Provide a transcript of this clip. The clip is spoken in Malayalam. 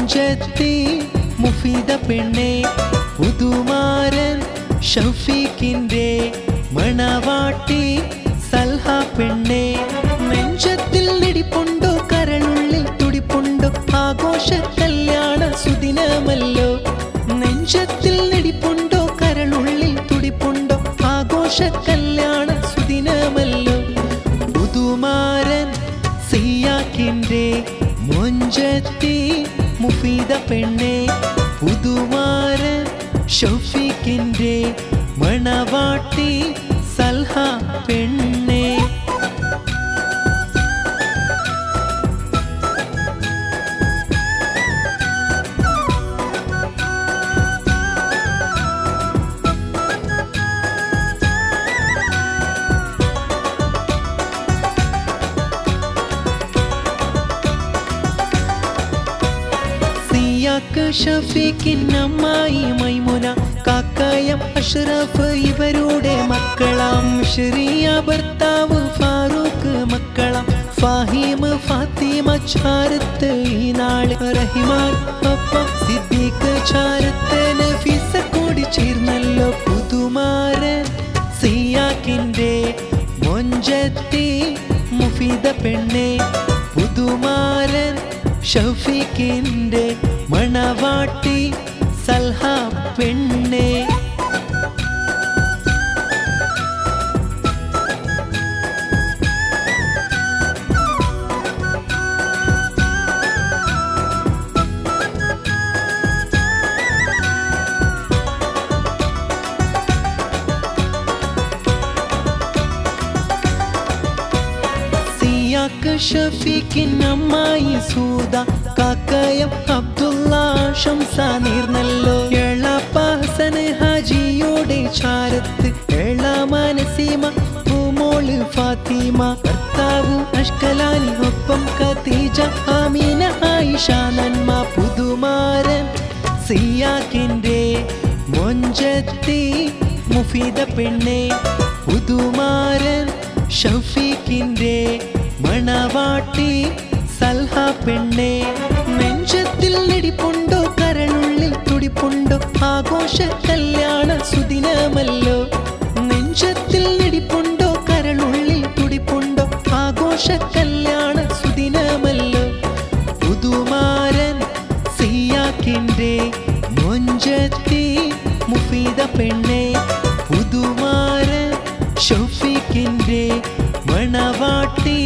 മൊഞ്ചത്തി മുഫീദ പെണ്ണെ പുതുമാരൻ ഷൗഫീഖിന്റെ മണവാട്ടി സൽഹ പെണ്ണെ നെഞ്ചത്തിൽ ഇടിപ്പുണ്ടോ കരളുള്ളിൽ തുടിപ്പുണ്ടോ ആഘോഷ കല്യാണ സുദിനമല്ലോ നെഞ്ചത്തിൽ ഇടിപ്പുണ്ടോ കരളുള്ളിൽ തുടിപ്പുണ്ടോ ആഘോഷ കല്യാണ സുദിനമല്ലോ പുതുമാരൻ സിയാക്കിന്റെ മൊഞ്ചത്തി മുഫീദ പെണ്ണെ പുതുമാരൻ ഷൗഫീഖിന്റെ മണവാട്ടി സൽഹ പെണ്ണെ ഷഫീഖിൻ അമ്മായി മൈമുന കാക്കയം അഷ്റഫ് ഇവരുടെ മക്കളാം ഷറിയ ഭർത്താവ് ഫാറൂഖ് മക്കളാം ഫാഹിം ഫാത്തിമ ചാരത്ത് ഈ നാള് റഹിമാൻ ഒപ്പം സിദ്ദീഖ് ചാരത്ത് നഫീസ കൂടി ചേർന്നല്ലോ പുതുമാരൻ സിയാക്കിന്റെ മൊഞ്ചത്തി മുഫീദ പെണ്ണെ പുതുമാരൻ ഷൗഫീഖിന്റെ മണവാട്ടി സൽഹ പെണ്ണെ ഷഫീഖിൻ അമ്മായി സൂദ കാക്കയം അബ്ദുള്ള ഷംസ നീർന്നല്ലോ എളാപ്പ ഹസൻ ഹാജിയുടെ ചാരത്ത് എളാമനസീമ പൂമോള് ഫാത്തിമ ഭർത്താവു അഷ്കലാനി ഒപ്പം ഖദീജ ആമീന ആയിഷ നന്മ പുതുമാരൻ സിയാക്കിന്റെ മൊഞ്ചത്തി മുഫീദ പെണ്ണെ പുതുമാരൻ ഷൗഫീഖിന്റെ മണവാട്ടി സൽഹ പെണ്ണെ നെഞ്ചത്തിൽ ഇടിപ്പുണ്ടോ കരളുള്ളിൽ തുടിപ്പുണ്ടോ ആഘോഷ കല്യാണ സുദിനമല്ലോ നെഞ്ചത്തിൽ ഇടിപ്പുണ്ടോ കരളുള്ളിൽ തുടിപ്പുണ്ടോ ആഘോഷ കല്യാണ സുദിനമല്ലോ പുതുമാരൻ സിയാക്കിന്റെ മൊഞ്ചത്തി മുഫീദ പെണ്ണെ പുതുമാരൻ ഷൗഫീഖിന്റെ മണവാട്ടി